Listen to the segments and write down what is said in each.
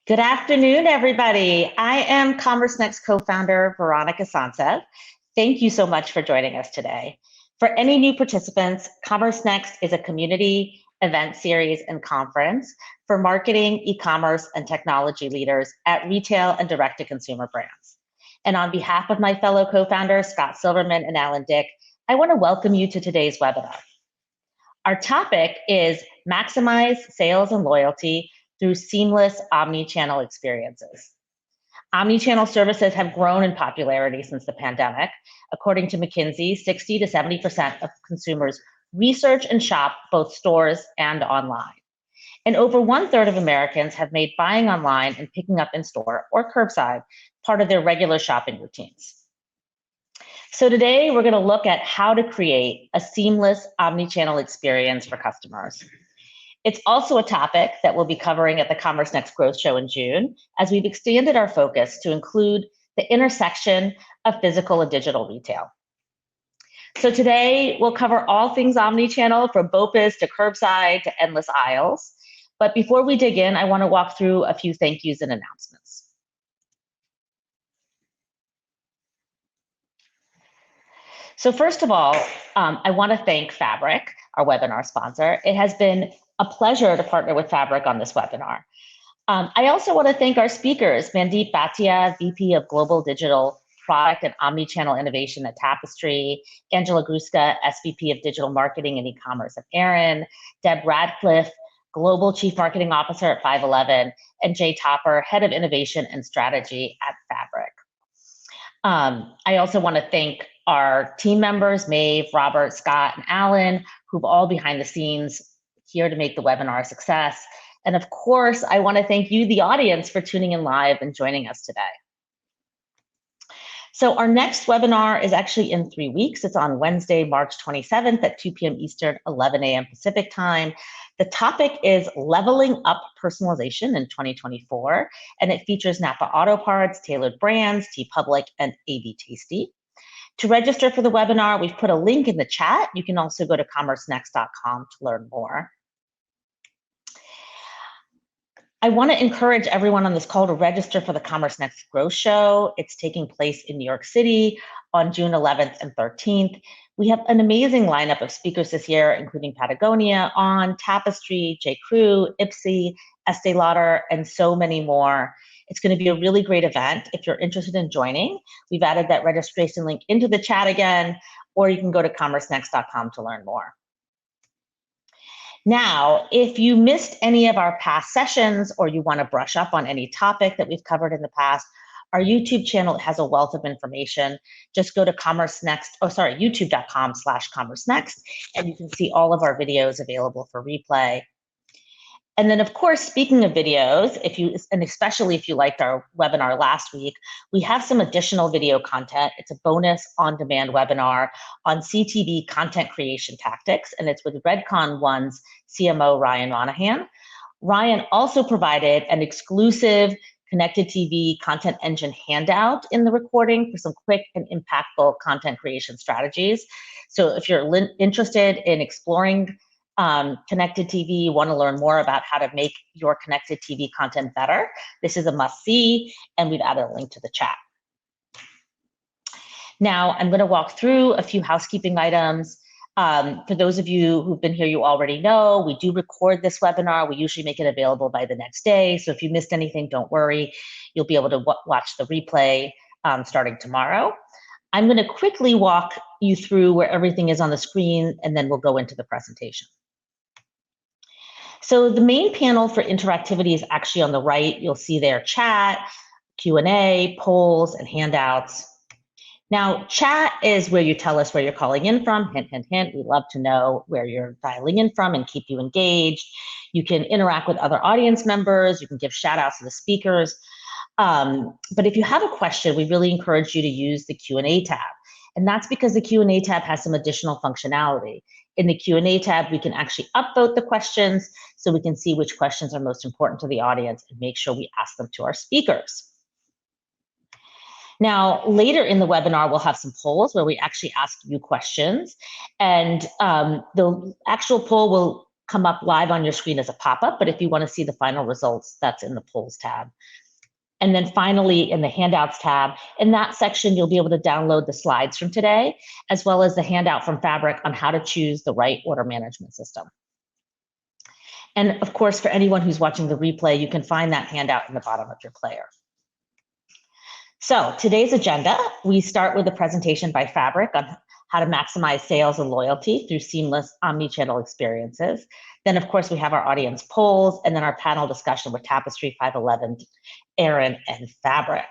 Good afternoon, everybody. I am Commerce Next co-founder Veronica Sansev. Thank you so much for joining us today. For any new participants, Commerce Next is a community event series and conference for marketing, e-commerce, and technology leaders at retail and direct-to-consumer brands. And on behalf of my fellow co-founders, Scott Silverman and Alan Dick, I want to welcome you to today's webinar. Our topic is maximize sales and loyalty through seamless omni-channel experiences. Omni-channel services have grown in popularity since the pandemic. According to McKinsey, 60 to 70% of consumers research and shop both stores and online. And over 1/3 of Americans have made buying online and picking up in store or curbside part of their regular shopping routines. So today we're going to look at how to create a seamless omni-channel experience for customers. It's also a topic that we'll be covering at the Commerce Next Growth Show in June, as we've expanded our focus to include the intersection of physical and digital retail. So today we'll cover all things omni-channel, from BOPIS to curbside to endless aisles. But before we dig in, I want to walk through a few thank yous and announcements. So first of all, I want to thank Fabric, our webinar sponsor. It has been a pleasure to partner with Fabric on this webinar. I also want to thank our speakers, Mandeep Bhatia, VP of Global Digital Product and Omnichannel Innovation at Tapestry, Angela Gruska, SVP of Digital Marketing and E-commerce at Aaron, Deb Radcliffe, Global Chief Marketing Officer at 511, and Jay Topper, Head of Innovation and Strategy at Fabric. I also want to thank our team members, Maeve, Robert, Scott, and Alan, who've all behind the scenes here to make the webinar a success. And of course, I want to thank you, the audience, for tuning in live and joining us today. So our next webinar is actually in 3 weeks. It's on Wednesday, March 27th at 2 p.m. Eastern, 11 a.m. Pacific time. The topic is leveling up personalization in 2024, and it features Napa Auto Parts, Tailored Brands, TeePublic, and AB Tasty. To register for the webinar, we've put a link in the chat. You can also go to commercenext.com to learn more. I want to encourage everyone on this call to register for the Commerce Next Growth Show. It's taking place in New York City on June 11th and 13th. We have an amazing lineup of speakers this year, including Patagonia, On, Tapestry, J. Crew, Ipsy, Estee Lauder, and so many more. It's going to be a really great event. If you're interested in joining, we've added that registration link into the chat again, or you can go to commercenext.com to learn more. Now, if you missed any of our past sessions or you want to brush up on any topic that we've covered in the past, our YouTube channel has a wealth of information. Just go to youtube.com/commercenext, and you can see all of our videos available for replay. And then, of course, speaking of videos, and especially if you liked our webinar last week, we have some additional video content. It's a bonus on-demand webinar on CTV content creation tactics, and it's with Redcon One's CMO, Ryan Monahan. Ryan also provided an exclusive connected TV content engine handout in the recording for some quick and impactful content creation strategies. So if you're interested in exploring connected TV, want to learn more about how to make your connected TV content better, this is a must-see, and we've added a link to the chat. Now, I'm going to walk through a few housekeeping items. For those of you who've been here, you already know we do record this webinar. We usually make it available by the next day. So if you missed anything, don't worry. You'll be able to watch the replay starting tomorrow. I'm going to quickly walk you through where everything is on the screen, and then we'll go into the presentation. So the main panel for interactivity is actually on the right. You'll see there chat, Q&A, polls, and handouts. Now, chat is where you tell us where you're calling in from. Hint, hint, hint. We love to know where you're dialing in from and keep you engaged. You can interact with other audience members. You can give shout outs to the speakers. But if you have a question, we really encourage you to use the Q&A tab. And that's because the Q&A tab has some additional functionality. In the Q&A tab, we can actually upvote the questions so we can see which questions are most important to the audience and make sure we ask them to our speakers. Now, later in the webinar, we'll have some polls where we actually ask you questions. And the actual poll will come up live on your screen as a pop-up, but if you want to see the final results, that's in the polls tab. And then finally, in the handouts tab, in that section, you'll be able to download the slides from today, as well as the handout from Fabric on how to choose the right order management system. And of course, for anyone who's watching the replay, you can find that handout in the bottom of your player. So today's agenda, we start with a presentation by Fabric on how to maximize sales and loyalty through seamless omnichannel experiences. Then, of course, we have our audience polls, and then our panel discussion with Tapestry, 511, Aaron, and Fabric.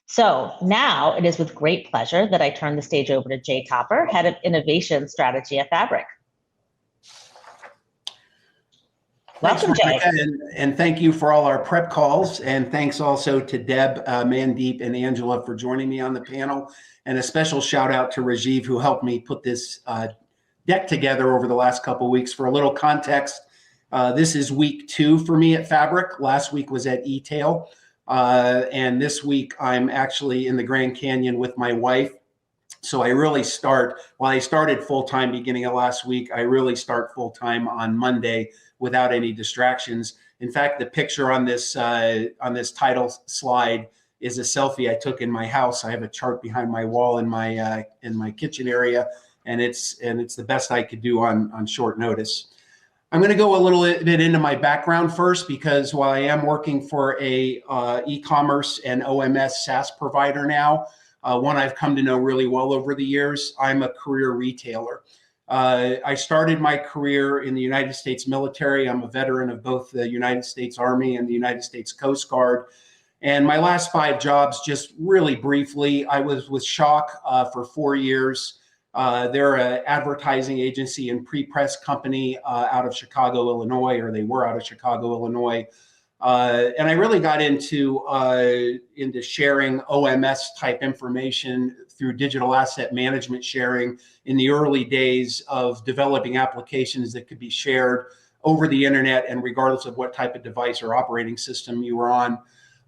So now it is with great pleasure that I turn the stage over to Jay Topper, Head of Innovation Strategy at Fabric. Welcome, Jay. And thank you for all our prep calls. And thanks also to Deb, Mandeep, and Angela for joining me on the panel. And a special shout out to Rajiv, who helped me put this deck together over the last couple of weeks. For a little context, this is week 2 for me at Fabric. Last week was at eTail. And this week I'm actually in the Grand Canyon with my wife. So I really while I started full-time beginning of last week, I really start full-time on Monday without any distractions. In fact, the picture on this title slide is a selfie I took in my house. I have a chart behind my wall in my kitchen area, and it's the best I could do on short notice. I'm going to go a little bit into my background first, because while I am working for a e-commerce and OMS SaaS provider now, one I've come to know really well over the years, I'm a career retailer. I started my career in the United States military. I'm a veteran of both the United States Army and the United States Coast Guard. And my last 5 jobs, just really briefly, I was with Shock for 4 years. They're an advertising agency and pre-press company out of Chicago, Illinois, or they were out of Chicago, Illinois. And I really got into sharing OMS type information through digital asset management sharing in the early days of developing applications that could be shared over the internet and regardless of what type of device or operating system you were on.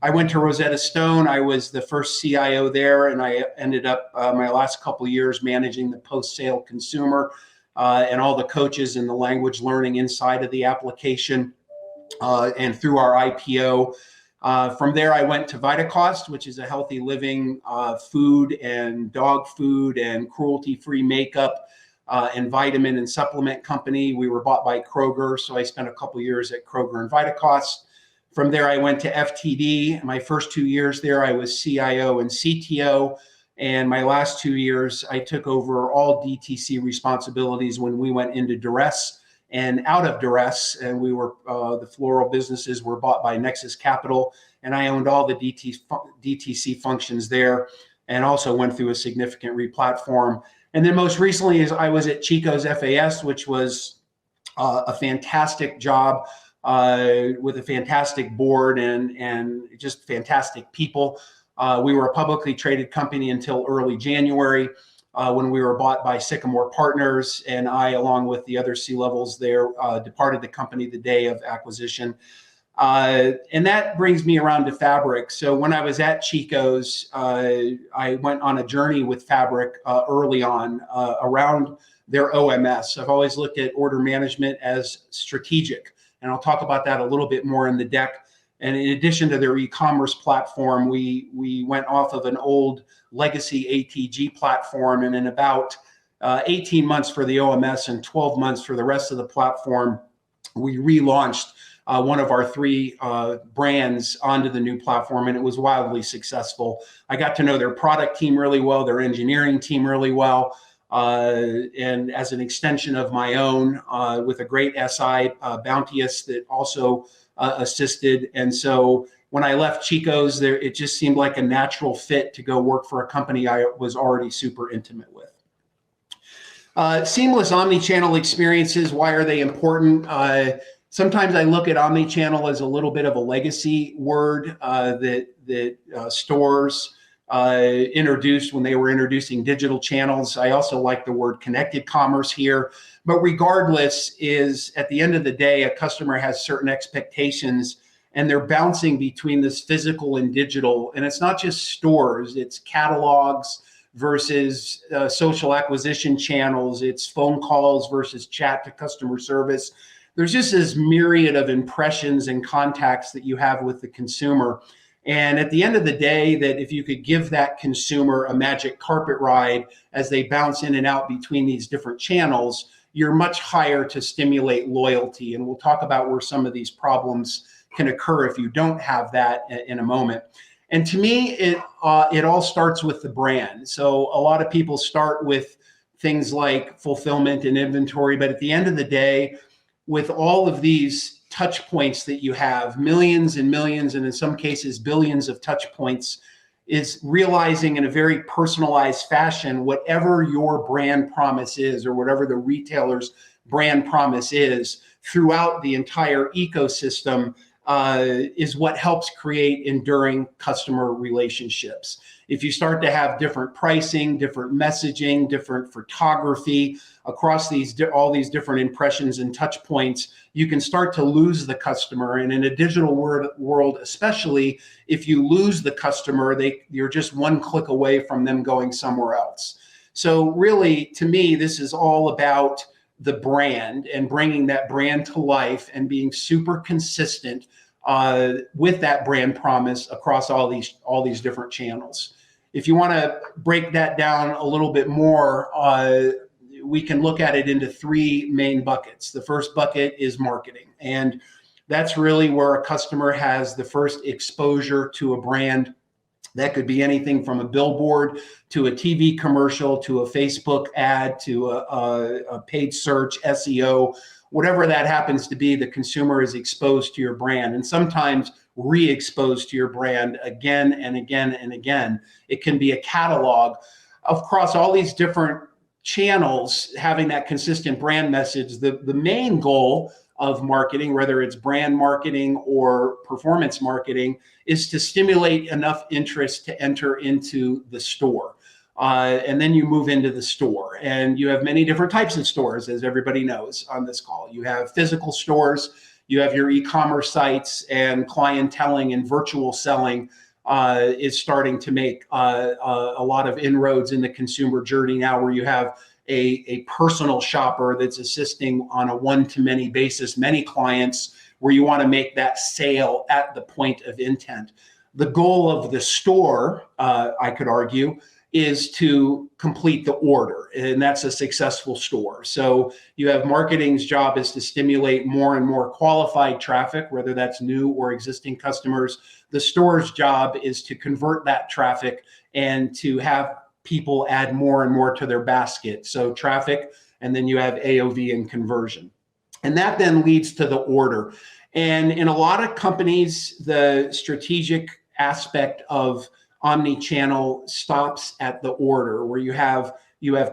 I went to Rosetta Stone. I was the first CIO there, and I ended up my last couple of years managing the post-sale consumer and all the coaches and the language learning inside of the application and through our IPO. From there, I went to Vitacost, which is a healthy living food and dog food and cruelty-free makeup and vitamin and supplement company. We were bought by Kroger, so I spent a couple of years at Kroger and Vitacost. From there, I went to FTD. My first 2 years there, I was CIO and CTO. And my last 2 years, I took over all DTC responsibilities when we went into duress and out of duress. And we were, the floral businesses were bought by Nexus Capital. And I owned all the DTC functions there and also went through a significant replatform. And then most recently, I was at Chico's FAS, which was a fantastic job. With a fantastic board and just fantastic people. We were a publicly traded company until early January when we were bought by Sycamore Partners, and I, along with the other C-levels there, departed the company the day of acquisition. And that brings me around to Fabric. So when I was at Chico's, I went on a journey with Fabric early on around their OMS. I've always looked at order management as strategic. And I'll talk about that a little bit more in the deck. And in addition to their e-commerce platform, we went off of an old legacy ATG platform. And in about 18 months for the OMS and 12 months for the rest of the platform, we relaunched one of our 3 brands onto the new platform, and it was wildly successful. I got to know their product team really well, their engineering team really well. And as an extension of my own, with a great SI, Bounteous, that also assisted. And so when I left Chico's, it just seemed like a natural fit to go work for a company I was already super intimate with. Seamless omnichannel experiences, why are they important? Sometimes I look at omnichannel as a little bit of a legacy word that stores introduced when they were introducing digital channels. I also like the word connected commerce here. But regardless, is at the end of the day, a customer has certain expectations and they're bouncing between this physical and digital. And it's not just stores, it's catalogs, versus social acquisition channels. It's phone calls versus chat to customer service. There's just this myriad of impressions and contacts that you have with the consumer. And at the end of the day, that if you could give that consumer a magic carpet ride as they bounce in and out between these different channels, you're much higher to stimulate loyalty. And we'll talk about where some of these problems can occur if you don't have that in a moment. And to me, it all starts with the brand. So a lot of people start with things like fulfillment and inventory, but at the end of the day, with all of these touch points that you have, millions and millions, and in some cases, billions of touch points, is realizing in a very personalized fashion, whatever your brand promise is, or whatever the retailer's brand promise is throughout the entire ecosystem, is what helps create enduring customer relationships. If you start to have different pricing, different messaging, different photography across all these different impressions and touch points, you can start to lose the customer. And in a digital world, especially, if you lose the customer, you're just one click away from them going somewhere else. So really, to me, this is all about the brand and bringing that brand to life and being super consistent with that brand promise across all these different channels. If you want to break that down a little bit more, we can look at it into three main buckets. The first bucket is marketing, and that's really where a customer has the first exposure to a brand. That could be anything from a billboard to a TV commercial to a Facebook ad to a paid search, SEO, whatever that happens to be. The consumer is exposed to your brand, and sometimes re-exposed to your brand again and again and again. It can be a catalog across all these different channels, having that consistent brand message. The main goal of marketing, whether it's brand marketing or performance marketing, is to stimulate enough interest to enter into the store. And then you move into the store, and you have many different types of stores, as everybody knows on this call. You have physical stores, you have your e-commerce sites, and clienteling and virtual selling is starting to make a lot of inroads in the consumer journey now, where you have a personal shopper that's assisting on a one-to-many basis, many clients, where you want to make that sale at the point of intent. The goal of the store, I could argue, is to complete the order, and that's a successful store. So you have marketing's job is to stimulate more and more qualified traffic, whether that's new or existing customers. The store's job is to convert that traffic and to have people add more and more to their basket. So traffic, and then you have AOV and conversion. And that then leads to the order. And in a lot of companies, the strategic aspect of omni-channel stops at the order, where you have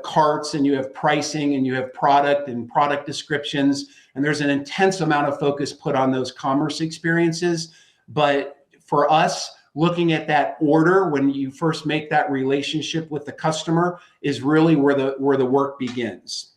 carts and you have pricing and you have product and product descriptions, and there's an intense amount of focus put on those commerce experiences. But for us, looking at that order when you first make that relationship with the customer is really where the work begins.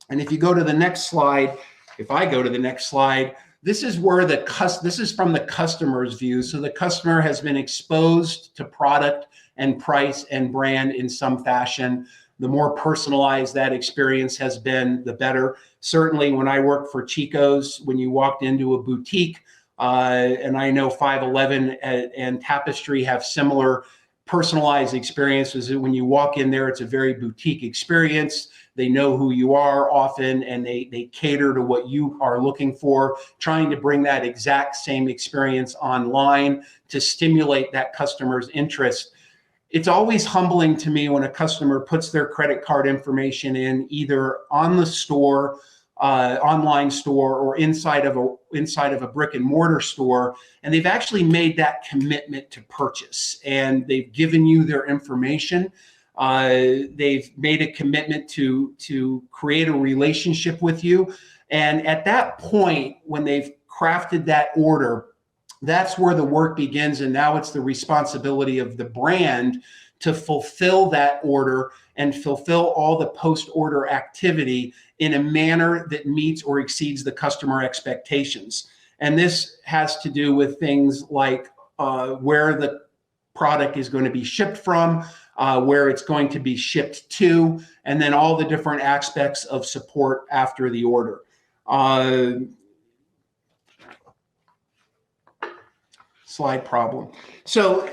And if you go to the next slide, if I go to the next slide, this is where this is from the customer's view. So the customer has been exposed to product and price and brand in some fashion. The more personalized that experience has been, the better. Certainly when I worked for Chico's, when you walked into a boutique, and I know 511 and Tapestry have similar personalized experiences. When you walk in there, it's a very boutique experience. They know who you are often, and they cater to what you are looking for, trying to bring that exact same experience online to stimulate that customer's interest. It's always humbling to me when a customer puts their credit card information in, either on the store, online store, or inside of a brick and mortar store, and they've actually made that commitment to purchase, and they've given you their information. They've made a commitment to create a relationship with you. And at that point, when they've crafted that order, that's where the work begins. And now it's the responsibility of the brand to fulfill that order and fulfill all the post-order activity in a manner that meets or exceeds the customer expectations. And this has to do with things like where the product is going to be shipped from, where it's going to be shipped to, and then all the different aspects of support after the order. Slide problem. So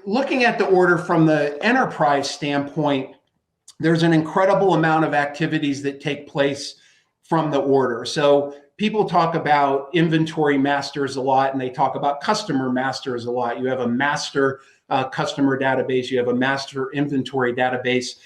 looking at the order from the enterprise standpoint, there's an incredible amount of activities that take place from the order. So people talk about inventory masters a lot, and they talk about customer masters a lot. You have a master customer database, you have a master inventory database.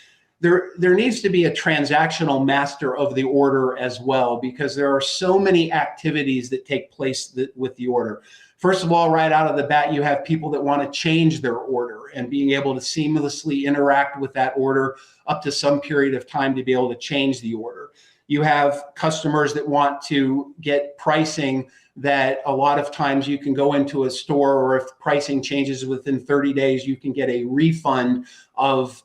There needs to be a transactional master of the order as well, because there are so many activities that take place with the order. First of all, right out of the bat, you have people that want to change their order and being able to seamlessly interact with that order up to some period of time to be able to change the order. You have customers that want to get pricing that a lot of times you can go into a store, or if pricing changes within 30 days, you can get a refund of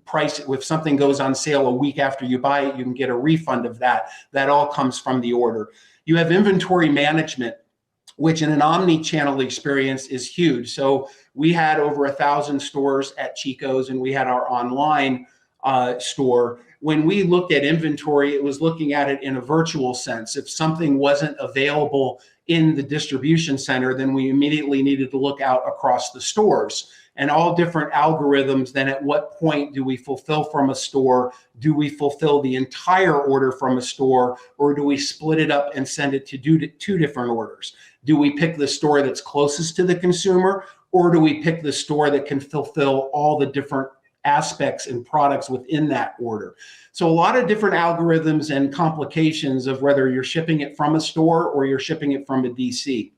price. If something goes on sale a week after you buy it, you can get a refund of that. That all comes from the order. You have inventory management, which in an omni-channel experience is huge. So we had over 1,000 stores at Chico's, and we had our online store. When we looked at inventory, it was looking at it in a virtual sense. If something wasn't available in the distribution center, then we immediately needed to look out across the stores, and all different algorithms. Then at what point do we fulfill from a store? Do we fulfill the entire order from a store, or do we split it up and send it to two different orders? Do we pick the store that's closest to the consumer, or do we pick the store that can fulfill all the different aspects and products within that order? So a lot of different algorithms and complications of whether you're shipping it from a store or you're shipping it from a DC.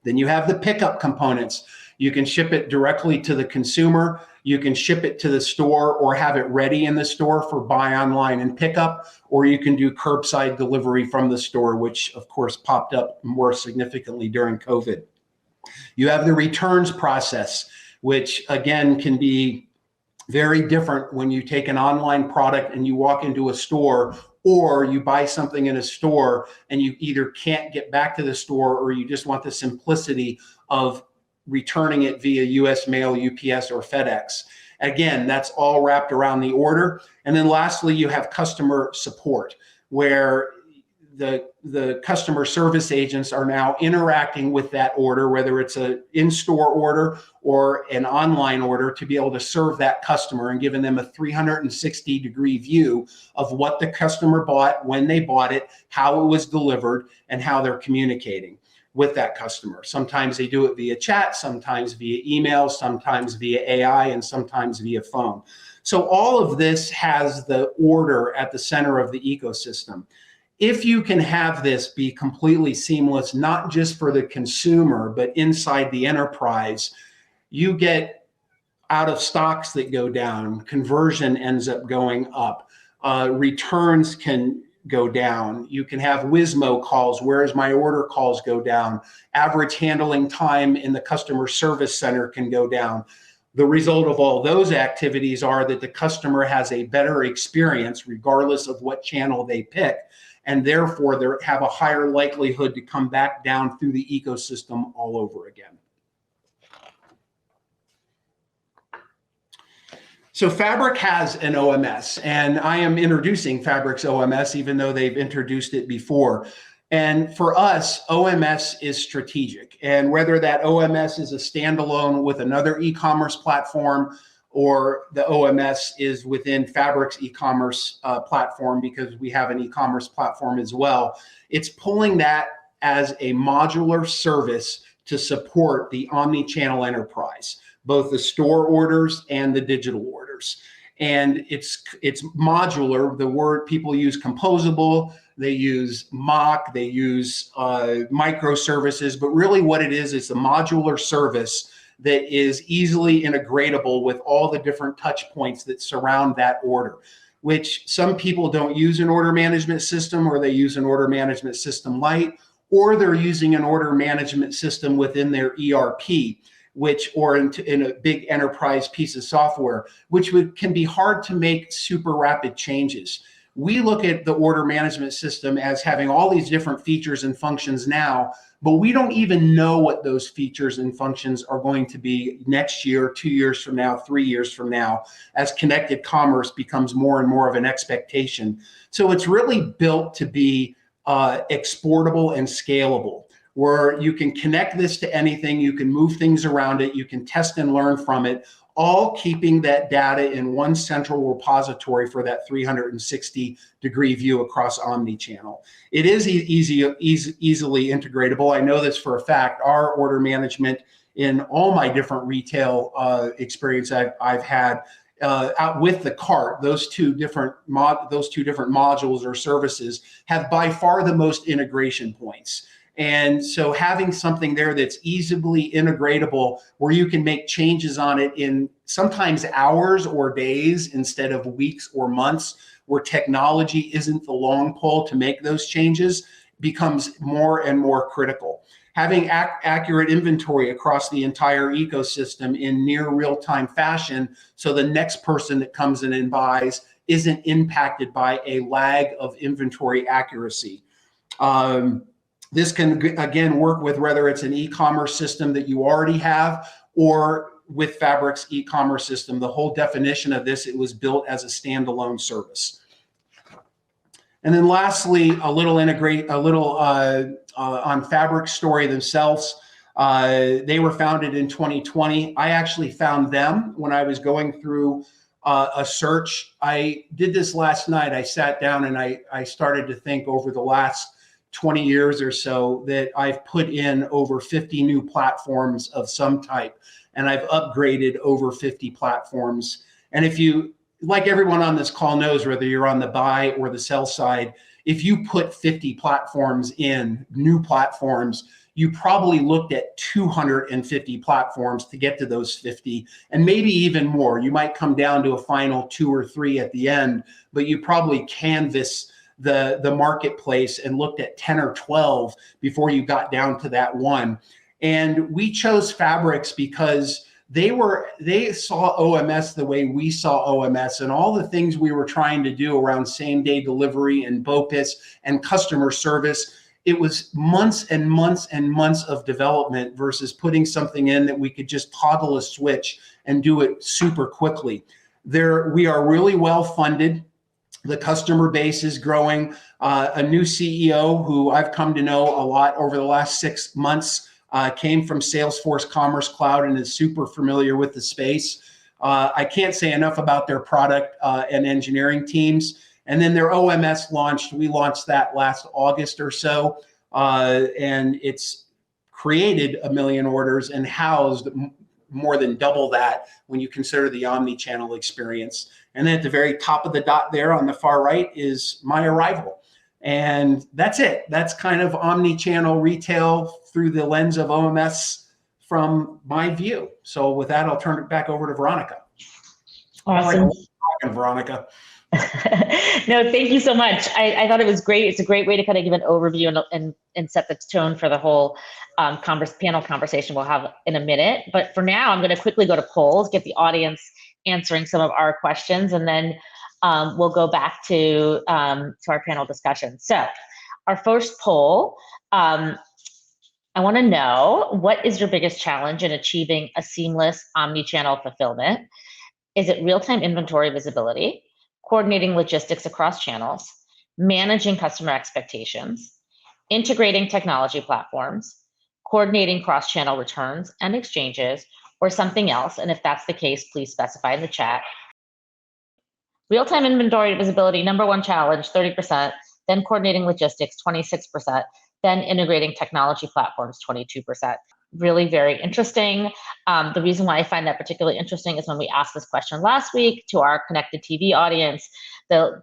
Then you have the pickup components. You can ship it directly to the consumer. You can ship it to the store or have it ready in the store for buy online and pickup, or you can do curbside delivery from the store, which of course popped up more significantly during COVID. You have the returns process, which again can be very different when you take an online product and you walk into a store, or you buy something in a store and you either can't get back to the store, or you just want the simplicity of returning it via US Mail, UPS, or FedEx. Again, that's all wrapped around the order. And then lastly, you have customer support, where the customer service agents are now interacting with that order, whether it's an in-store order or an online order, to be able to serve that customer and giving them a 360-degree view of what the customer bought, when they bought it, how it was delivered, and how they're communicating with that customer. Sometimes they do it via chat, sometimes via email, sometimes via AI, and sometimes via phone. So all of this has the order at the center of the ecosystem. If you can have this be completely seamless, not just for the consumer, but inside the enterprise, you get out of stocks that go down, conversion ends up going up, returns can go down. You can have Wizmo calls, whereas my order calls go down. Average handling time in the customer service center can go down. The result of all those activities are that the customer has a better experience regardless of what channel they pick, and therefore they have a higher likelihood to come back down through the ecosystem all over again. So Fabric has an OMS, and I am introducing Fabric's OMS, even though they've introduced it before. And for us, OMS is strategic. And whether that OMS is a standalone with another e-commerce platform, or the OMS is within Fabric's e-commerce platform, because we have an e-commerce platform as well, it's pulling that as a modular service to support the omni-channel enterprise, both the store orders and the digital orders. And it's modular. The word people use composable, they use mock, they use microservices, but really what it is a modular service that is easily integratable with all the different touch points that surround that order, which some people don't use an order management system, or they use an order management system light, or they're using an order management system within their ERP, or in a big enterprise piece of software, which can be hard to make super rapid changes. we look at the order management system as having all these different features and functions now, but we don't even know what those features and functions are going to be next year, 2 years from now, 3 years from now, as connected commerce becomes more and more of an expectation. So it's really built to be exportable and scalable, where you can connect this to anything, you can move things around it, you can test and learn from it, all keeping that data in one central repository for that 360-degree view across omnichannel. It is easily integratable. I know this for a fact. Our order management in all my different retail experience I've had out with the cart, those two different modules or services have by far the most integration points. And so having something there that's easily integratable, where you can make changes on it in sometimes hours or days instead of weeks or months, where technology isn't the long pole to make those changes, becomes more and more critical. Having accurate inventory across the entire ecosystem in near real-time fashion, so the next person that comes in and buys isn't impacted by a lag of inventory accuracy. This can, again, work with whether it's an e-commerce system that you already have or with Fabric's e-commerce system. The whole definition of this, it was built as a standalone service. And then lastly, a little on Fabric's story themselves. They were founded in 2020. I actually found them when I was going through a search. I did this last night. I sat down and I started to think over the last 20 years or so that I've put in over 50 new platforms of some type, and I've upgraded over 50 platforms. And if you, like everyone on this call knows, whether you're on the buy or the sell side, if you put 50 platforms in, new platforms, you probably looked at 250 platforms to get to those 50, and maybe even more. You might come down to a final 2 or 3 at the end, but you probably canvassed the marketplace and looked at 10 or 12 before you got down to that one. And we chose Fabrics because they saw OMS the way we saw OMS, and all the things we were trying to do around same-day delivery and BOPIS and customer service. It was months and months and months of development versus putting something in that we could just toggle a switch and do it super quickly. We are really well funded. The customer base is growing. A new CEO who I've come to know a lot over the last 6 months came from Salesforce Commerce Cloud and is super familiar with the space. I can't say enough about their product and engineering teams. And then their OMS launched. We launched that last August or so, and it's created 1 million orders and housed more than double that when you consider the omni-channel experience. And then at the very top of the dot there on the far right is My Arrival. And that's it. That's kind of omni-channel retail through the lens of OMS from my view. So with that, I'll turn it back over to Veronica. Awesome. Veronica. No, thank you so much. I thought it was great. It's a great way to kind of give an overview and set the tone for the whole panel conversation we'll have in a minute. But for now, I'm going to quickly go to polls, get the audience answering some of our questions, and then we'll go back to our panel discussion. So our first poll, I want to know, what is your biggest challenge in achieving a seamless omni-channel fulfillment? Is it real-time inventory visibility, coordinating logistics across channels, managing customer expectations, integrating technology platforms, coordinating cross-channel returns and exchanges, or something else? And if that's the case, please specify in the chat. Real-time inventory visibility, #1 challenge, 30%, then coordinating logistics, 26%, then integrating technology platforms, 22%. Really very interesting. The reason why I find that particularly interesting is when we asked this question last week to our connected TV audience, the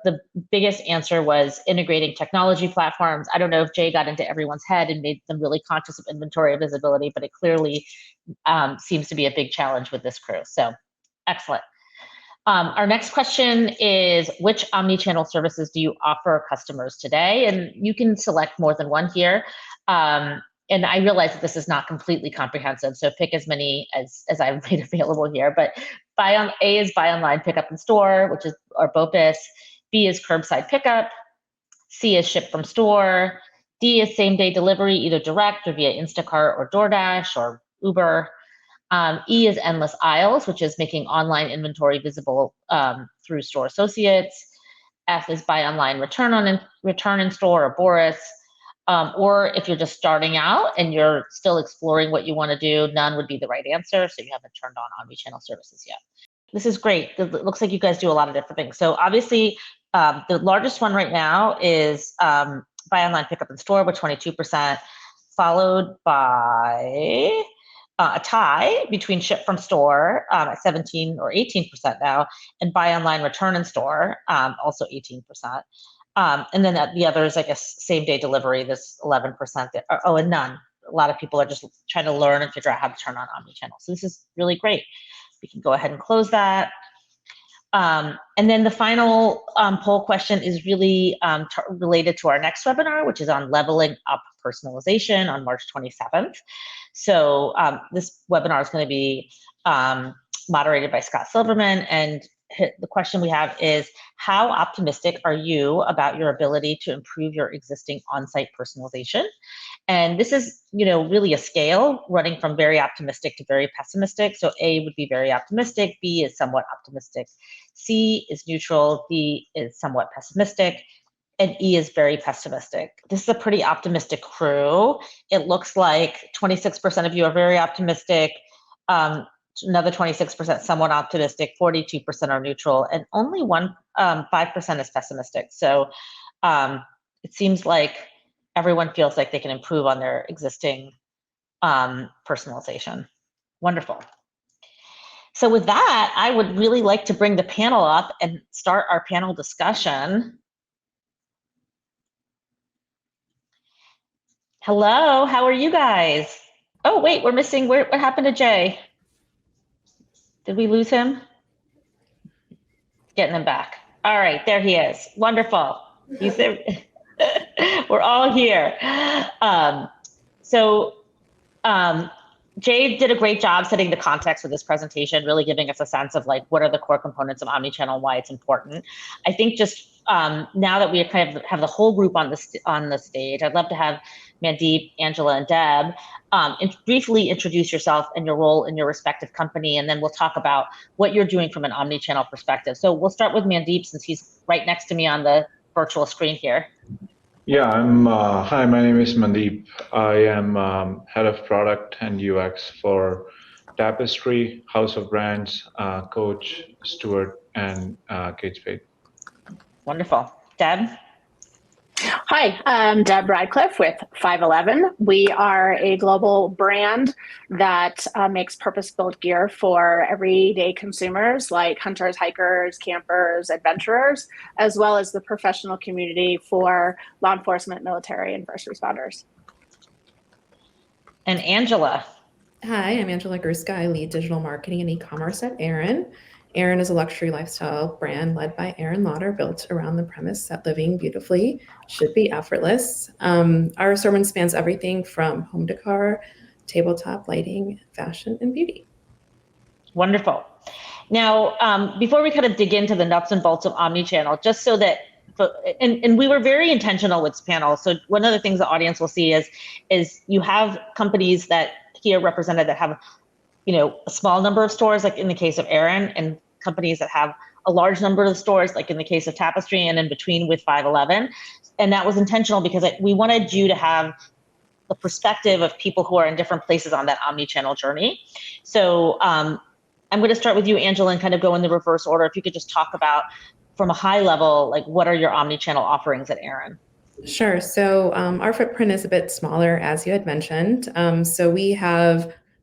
biggest answer was integrating technology platforms. I don't know if Jay got into everyone's head and made them really conscious of inventory visibility, but it clearly seems to be a big challenge with this crew. So excellent. Our next question is, which omni-channel services do you offer customers today? And you can select more than one here. And I realize that this is not completely comprehensive, so pick as many as I've made available here. But A is buy online, pick up in store, which is our BOPIS. B is curbside pickup. C is ship from store. D is same day delivery, either direct or via Instacart or DoorDash or Uber. E is endless aisles, which is making online inventory visible through store associates. F is buy online, return in store, or Boris. Or if you're just starting out and you're still exploring what you want to do, none would be the right answer. So you haven't turned on omnichannel services yet. This is great. It looks like you guys do a lot of different things. So obviously, the largest one right now is buy online, pickup in store with 22%, followed by a tie between ship from store at 17 or 18% now, and buy online, return in store, also 18%. And then the others, I guess, same day delivery, this 11%. And none. A lot of people are just trying to learn and figure out how to turn on omnichannel. So this is really great. We can go ahead and close that. And then the final poll question is really related to our next webinar, which is on leveling up personalization on March 27th. So this webinar is going to be moderated by Scott Silverman, and the question we have is, how optimistic are you about your ability to improve your existing on-site personalization? And this is, really a scale running from very optimistic to very pessimistic. So A would be very optimistic, B is somewhat optimistic, C is neutral, D is somewhat pessimistic, and E is very pessimistic. This is a pretty optimistic crew. It looks like 26% of you are very optimistic, another 26% somewhat optimistic, 42% are neutral, and only 5% is pessimistic. So it seems like everyone feels like they can improve on their existing personalization. Wonderful. So with that, I would really like to bring the panel up and start our panel discussion. Hello, how are you guys? Oh, wait, we're missing, what happened to Jay? Did we lose him? Getting him back. All right, there he is. Wonderful. He's there. We're all here. Jay did a great job setting the context for this presentation, really giving us a sense of what are the core components of omnichannel and why it's important. I think just now that we kind of have the whole group on the stage, I'd love to have Mandeep, Angela, and Deb briefly introduce yourself and your role in your respective company, and then we'll talk about what you're doing from an omnichannel perspective. So we'll start with Mandeep, since he's right next to me on the virtual screen here. Yeah, hi, my name is Mandeep. I am head of product and UX for Tapestry, House of Brands, Coach, Stewart, and Kate Spade. Wonderful. Deb? Hi, I'm Deb Radcliffe with 511. We are a global brand that makes purpose-built gear for everyday consumers like hunters, hikers, campers, adventurers, as well as the professional community for law enforcement, military, and first responders. And Angela. Hi, I'm Angela Gruska. I lead digital marketing and e-commerce at Erin. Erin is a luxury lifestyle brand led by Erin Lauder, built around the premise that living beautifully should be effortless. Our assortment spans everything from home decor, tabletop lighting, fashion, and beauty. Wonderful. Now, before we kind of dig into the nuts and bolts of omnichannel, just so that, and we were very intentional with this panel. So one of the things the audience will see is you have companies that here represented that have, a small number of stores, like in the case of Erin, and companies that have a large number of stores, like in the case of Tapestry, and in between with 511. And that was intentional because we wanted you to have the perspective of people who are in different places on that omnichannel journey. So I'm going to start with you, Angela, and kind of go in the reverse order. If you could just talk about, from a high level, what are your omnichannel offerings at Erin? Sure. So our footprint is a bit smaller, as you had mentioned. So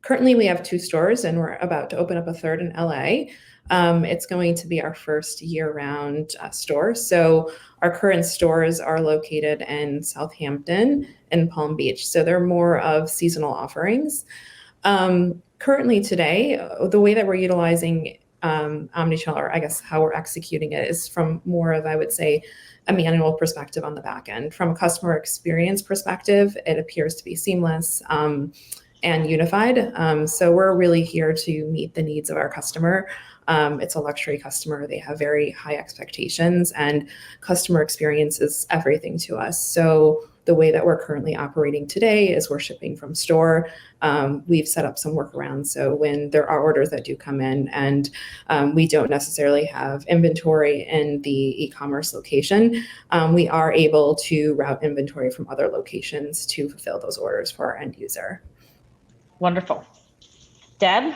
currently we have 2 stores, and we're about to open up a third in LA. It's going to be our first year-round store. So our current stores are located in Southampton and Palm Beach. So they're more of seasonal offerings. Currently today, the way that we're utilizing omnichannel, or I guess how we're executing it, is from more of, I would say, a manual perspective on the back end. From a customer experience perspective, it appears to be seamless and unified. So we're really here to meet the needs of our customer It's a luxury customer. They have very high expectations, and customer experience is everything to us. So the way that we're currently operating today is we're shipping from store. We've set up some workarounds. So when there are orders that do come in and we don't necessarily have inventory in the e-commerce location, we are able to route inventory from other locations to fulfill those orders for our end user. Wonderful. Deb,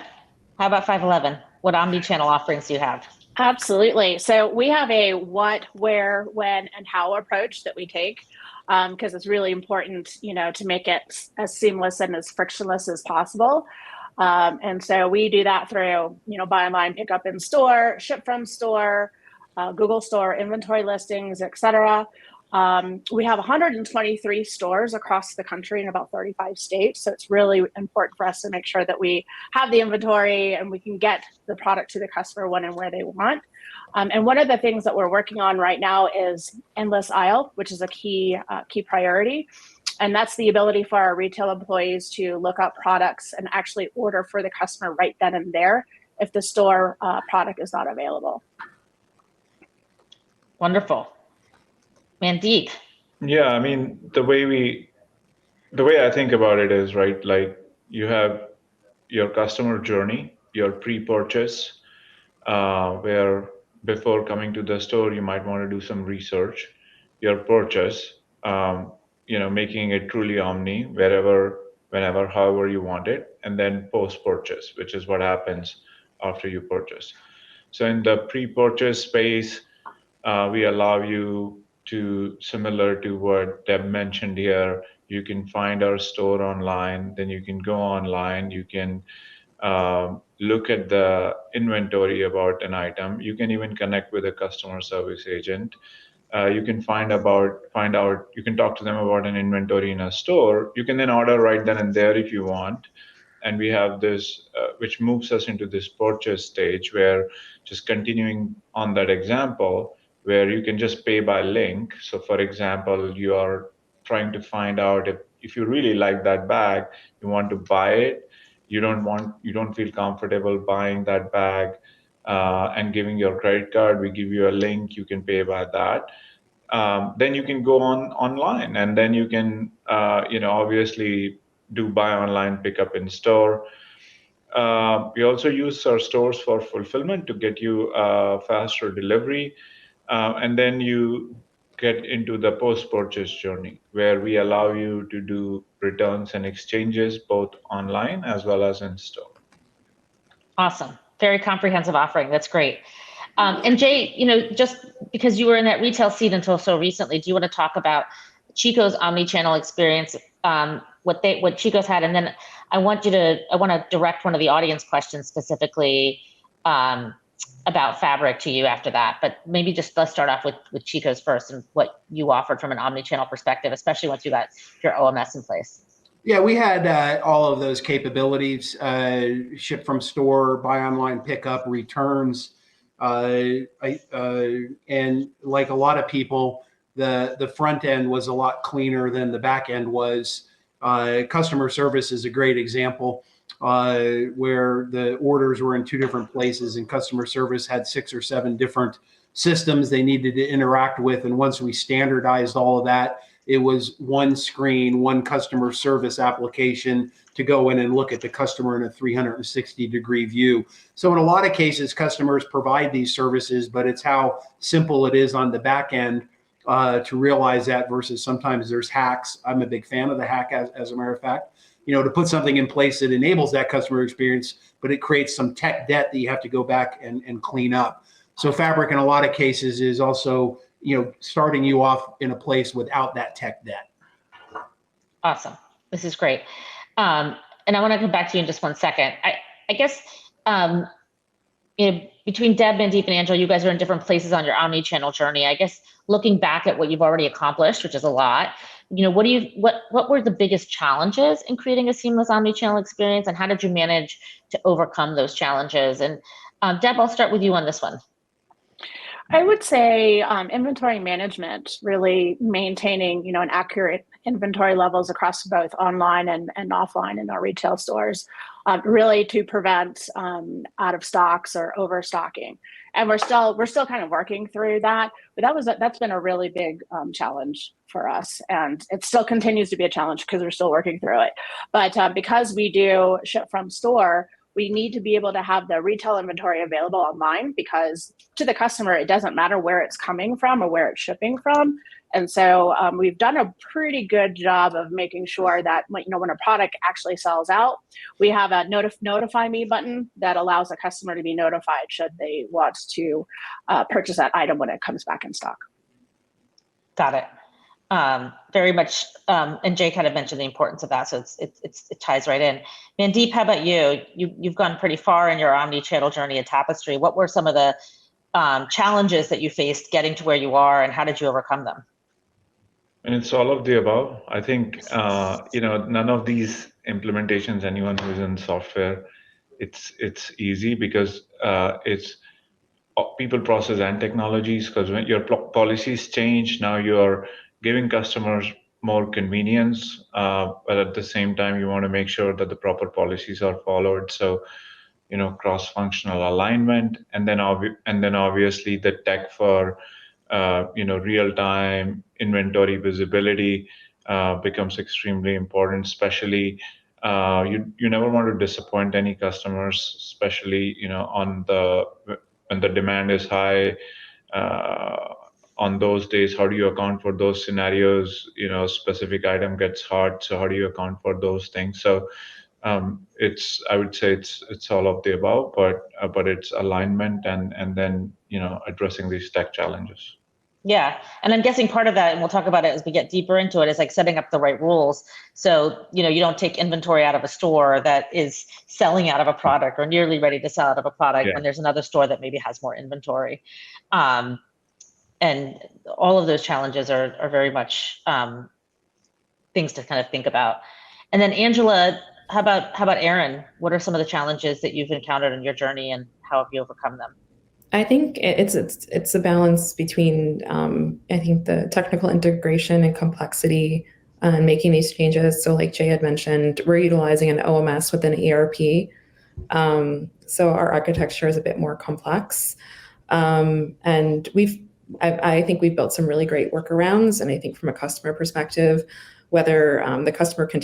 how about 511? What omni-channel offerings do you have? Absolutely. So we have a what, where, when, and how approach that we take, because it's really important, to make it as seamless and as frictionless as possible. And so we do that through, buy online, pick up in store, ship from store, Google Store, inventory listings, et cetera. We have 123 stores across the country in about 35 states. So it's really important for us to make sure that we have the inventory and we can get the product to the customer when and where they want. And one of the things that we're working on right now is endless aisle, which is a key priority. And that's the ability for our retail employees to look up products and actually order for the customer right then and there if the store product is not available. Wonderful. Mandeep. Yeah, I mean, the way I think about it is, right, like you have your customer journey, your pre-purchase, where before coming to the store, you might want to do some research, your purchase, making it truly omni, wherever, whenever, however you want it, and then post-purchase, which is what happens after you purchase. So in the pre-purchase space, we allow you to, similar to what Deb mentioned here, you can find our store online, then you can go online, you can look at the inventory about an item, you can even connect with a customer service agent. You can find out, you can talk to them about an inventory in a store. You can then order right then and there if you want. And we have this, which moves us into this purchase stage where, just continuing on that example, where you can just pay by link. So for example, you are trying to find out if you really like that bag, you want to buy it, you don't feel comfortable buying that bag and giving your credit card, we give you a link, you can pay by that. Then you can go online, and then you can, obviously do buy online, pick up in store. We also use our stores for fulfillment to get you faster delivery. And then you get into the post-purchase journey, where we allow you to do returns and exchanges both online as well as in store. Awesome. Very comprehensive offering. That's great. And Jay, just because you were in that retail seat until so recently, do you want to talk about Chico's omni-channel experience, what Chico's had, and then I want to direct one of the audience questions specifically about Fabric to you after that. But maybe just let's start off with Chico's first and what you offered from an omni-channel perspective, especially once you got your OMS in place. Yeah, we had all of those capabilities, ship from store, buy online, pickup, returns. And like a lot of people, the front end was a lot cleaner than the back end was. Customer service is a great example, where the orders were in two different places and customer service had 6 or 7 different systems they needed to interact with. And once we standardized all of that, it was one screen, one customer service application to go in and look at the customer in a 360-degree view. So in a lot of cases, customers provide these services, but it's how simple it is on the back end to realize that, versus sometimes there's hacks. I'm a big fan of the hack, as a matter of fact, to put something in place that enables that customer experience, but it creates some tech debt that you have to go back and clean up. So Fabric in a lot of cases is also, starting you off in a place without that tech debt. Awesome. This is great. And I want to come back to you in just one second. I guess, between Deb, Mandeep, and Angela, you guys are in different places on your omni-channel journey. I guess looking back at what you've already accomplished, which is a lot, what were the biggest challenges in creating a seamless omni-channel experience, and how did you manage to overcome those challenges? And Deb, I'll start with you on this one. I would say inventory management, really maintaining, an accurate inventory levels across both online and offline in our retail stores, really to prevent out of stocks or overstocking. And we're still kind of working through that, but that's been a really big challenge for us, and it still continues to be a challenge because we're still working through it. But because we do ship from store, we need to be able to have the retail inventory available online, because to the customer, it doesn't matter where it's coming from or where it's shipping from. And so we've done a pretty good job of making sure that when a product actually sells out, we have a notify me button that allows the customer to be notified should they want to purchase that item when it comes back in stock. Got it. Very much, and Jay kind of mentioned the importance of that, so it ties right in. Mandeep, how about you? You've gone pretty far in your omni-channel journey at Tapestry. What were some of the challenges that you faced getting to where you are, and how did you overcome them? And it's all of the above. I think none of these implementations, anyone who's in software, it's easy because it's people, process, and technologies. Because when your policies change, now you're giving customers more convenience, but at the same time, you want to make sure that the proper policies are followed. So, cross-functional alignment, and then obviously the tech for real-time inventory visibility becomes extremely important. Especially, you never want to disappoint any customers, especially when the demand is high. On those days, how do you account for those scenarios? Specific item gets hot, so how do you account for those things? So I would say it's all of the above, but it's alignment and then addressing these tech challenges. Yeah, and I'm guessing part of that, and we'll talk about it as we get deeper into it, is like setting up the right rules. So you don't take inventory out of a store that is selling out of a product or nearly ready to sell out of a product when there's another store that maybe has more inventory. And all of those challenges are very much things to kind of think about. And then Angela, how about Aaron? What are some of the challenges that you've encountered in your journey, and how have you overcome them? I think it's a balance between I think the technical integration and complexity and making these changes. So like Jay had mentioned, we're utilizing an OMS within ERP. So our architecture is a bit more complex. And I think we've built some really great workarounds. And I think from a customer perspective, whether the customer can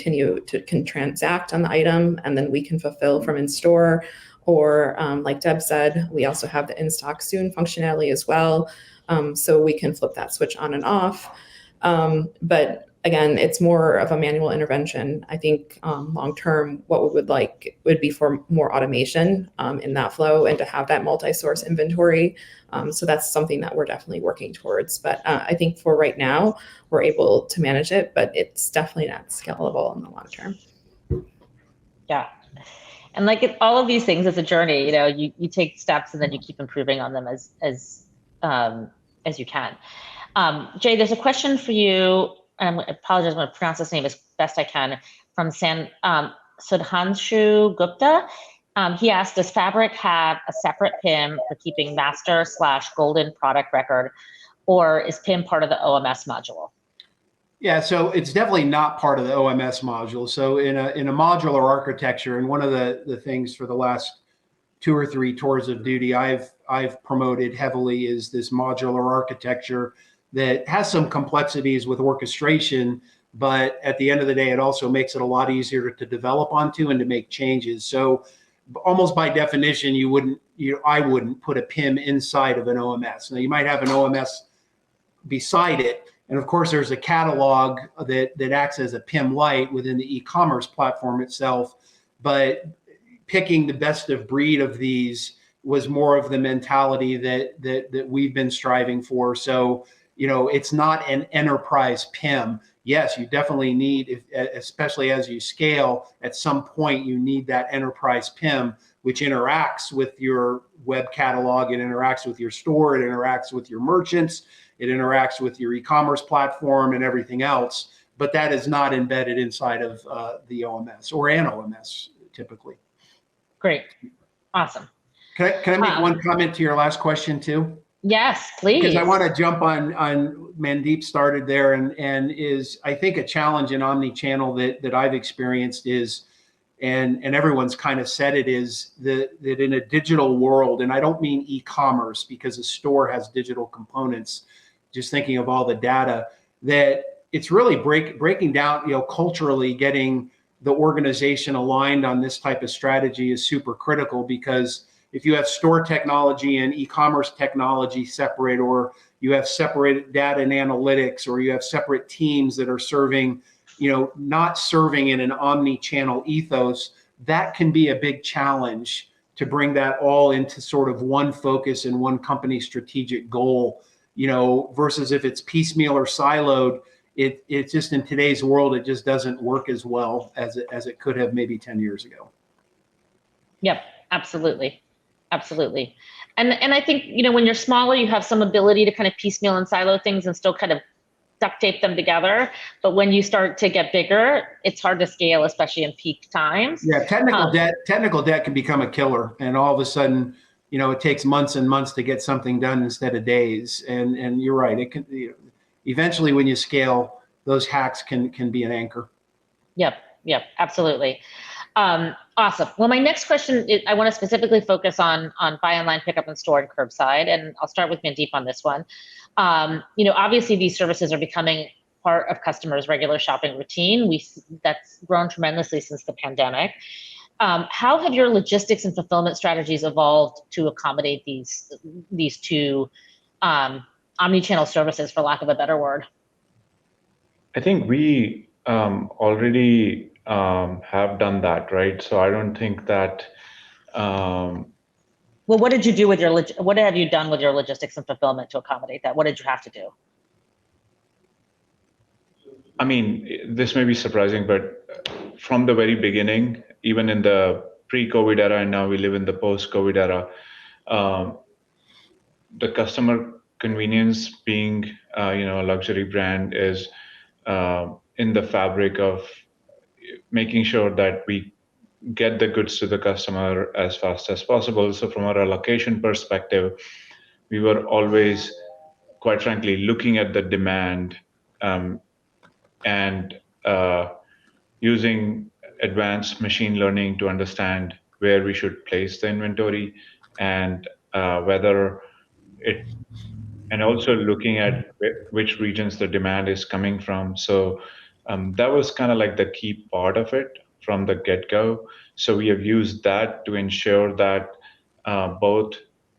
transact on the item and then we can fulfill from in store, or like Deb said, we also have the in-stock soon functionality as well. So we can flip that switch on and off. But again, it's more of a manual intervention. I think long-term, what we would like would be for more automation in that flow and to have that multi-source inventory. So that's something that we're definitely working towards. But I think for right now, we're able to manage it, but it's definitely not scalable in the long term. Yeah. And like all of these things, it's a journey. You take steps and then you keep improving on them as you can. Jay, there's a question for you. I apologize, I'm going to pronounce this name as best I can, from Sudhanshu Gupta. He asked, does Fabric have a separate PIM for keeping master/golden product record, or is PIM part of the OMS module? Yeah, so it's definitely not part of the OMS module. So in a modular architecture, and one of the things for the last 2 or 3 tours of duty I've promoted heavily is this modular architecture that has some complexities with orchestration, but at the end of the day, it also makes it a lot easier to develop onto and to make changes. So almost by definition, I wouldn't put a PIM inside of an OMS. Now you might have an OMS beside it, and of course there's a catalog that acts as a PIM light within the e-commerce platform itself, but picking the best of breed of these was more of the mentality that we've been striving for. So it's not an enterprise PIM. Yes, you definitely need, especially as you scale, at some point you need that enterprise PIM, which interacts with your web catalog, it interacts with your store, it interacts with your merchants, it interacts with your e-commerce platform and everything else. But that is not embedded inside of the OMS or an OMS typically. Great, awesome. Can I make one comment to your last question too? Yes, please. Because I want to jump on Mandeep started there, and is, I think, a challenge in omnichannel that I've experienced is, and everyone's kind of said it, is that in a digital world, and I don't mean e-commerce because a store has digital components, just thinking of all the data, that it's really breaking down, culturally getting the organization aligned on this type of strategy is super critical, because if you have store technology and e-commerce technology separate, or you have separate data and analytics, or you have separate teams that are serving, not serving in an omni-channel ethos, that can be a big challenge to bring that all into sort of one focus and one company strategic goal, versus if it's piecemeal or siloed, it just, in today's world, it just doesn't work as well as it could have maybe 10 years ago. Yep, absolutely. Absolutely. And I think, when you're smaller, you have some ability to kind of piecemeal and silo things and still kind of duct tape them together. But when you start to get bigger, it's hard to scale, especially in peak times. Yeah, technical debt can become a killer. And all of a sudden, it takes months and months to get something done instead of days. And you're right. It can, eventually when you scale, those hacks can be an anchor. Yep, absolutely. Awesome. Well, my next question is, I want to specifically focus on buy online, pick up in store, and curbside. And I'll start with Mandeep on this one. Obviously these services are becoming part of customers' regular shopping routine. That's grown tremendously since the pandemic. How have your logistics and fulfillment strategies evolved to accommodate these two omnichannel services, for lack of a better word? I think we already have done that, right? So I don't think that. Well, what did you do with what have you done with your logistics and fulfillment to accommodate that? What did you have to do? I mean, this may be surprising, but from the very beginning, even in the pre-COVID era, and now we live in the post-COVID era, the customer convenience, being a luxury brand, is in the fabric of making sure that we get the goods to the customer as fast as possible. So from a allocation perspective, we were always, quite frankly, looking at the demand and using advanced machine learning to understand where we should place the inventory, and and also looking at which regions the demand is coming from. So that was kind of like the key part of it from the get-go. So we have used that to ensure that both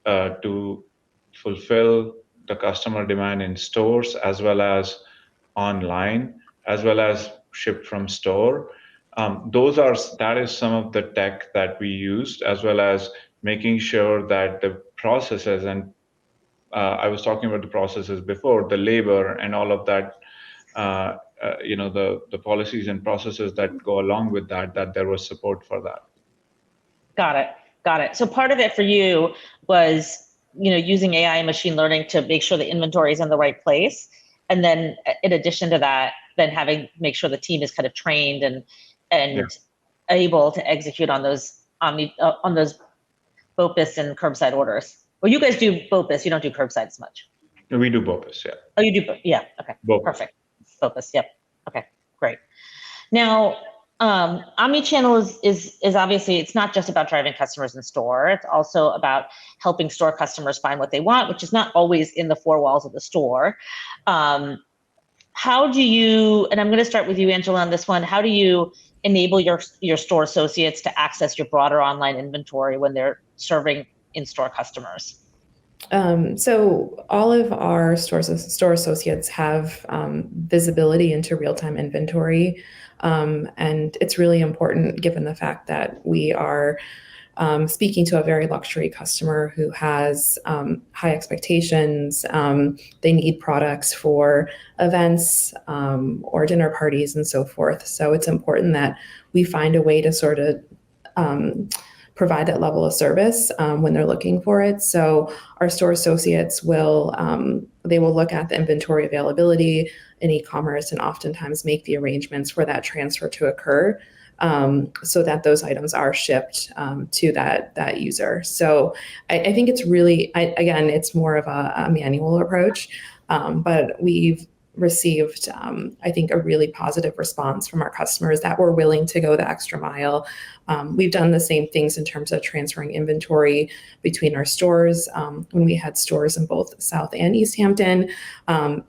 to fulfill the customer demand in stores, as well as online, as well as ship from store. That is some of the tech that we used, as well as making sure that the processes, and I was talking about the processes before, the labor and all of that, the policies and processes that go along with that there was support for that. Got it. So part of it for you was, using AI and machine learning to make sure the inventory is in the right place. And then in addition to that, then make sure the team is kind of trained and able to execute on those BOPIS and curbside orders. Well, you guys do BOPIS, you don't do curbside as much. We do BOPIS, yeah. Oh, you do, yeah, okay, BOPIS. Perfect. BOPIS, yep, okay, great. Now, omnichannel is obviously, it's not just about driving customers in store, it's also about helping store customers find what they want, which is not always in the four walls of the store. How do you, and I'm going to start with you, Angela, on this one, how do you enable your store associates to access your broader online inventory when they're serving in-store customers? So all of our store associates have visibility into real-time inventory, and it's really important given the fact that we are speaking to a very luxury customer who has high expectations. They need products for events or dinner parties and so forth. So it's important that we find a way to sort of provide that level of service when they're looking for it. So our store associates will look at the inventory availability in e-commerce and oftentimes make the arrangements for that transfer to occur. so that those items are shipped to that user. So I think it's really, again, it's more of a manual approach, but we've received, I think, a really positive response from our customers that were willing to go the extra mile. We've done the same things in terms of transferring inventory between our stores. When we had stores in both South and East Hampton,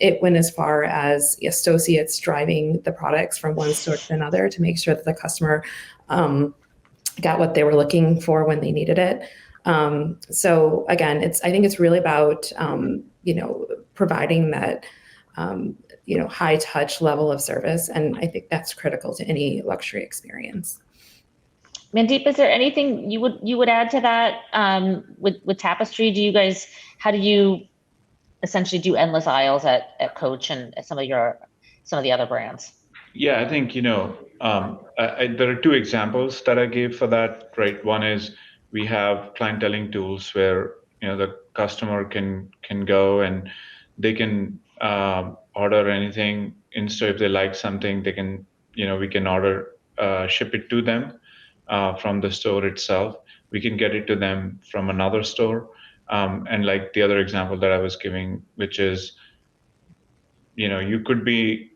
it went as far as associates driving the products from one store to another to make sure that the customer got what they were looking for when they needed it. So again, I think it's really about providing that high touch level of service. And I think that's critical to any luxury experience. Mandeep, is there anything you would add to that with Tapestry? How do you essentially do endless aisles at Coach and at some of the other brands? Yeah, I think, there are two examples that I gave for that, right? One is we have clienteling tools where, the customer can go and they can order anything in store. If they like something, they can, we can order, ship it to them from the store itself. We can get it to them from another store. And like the other example that I was giving, which is, you could be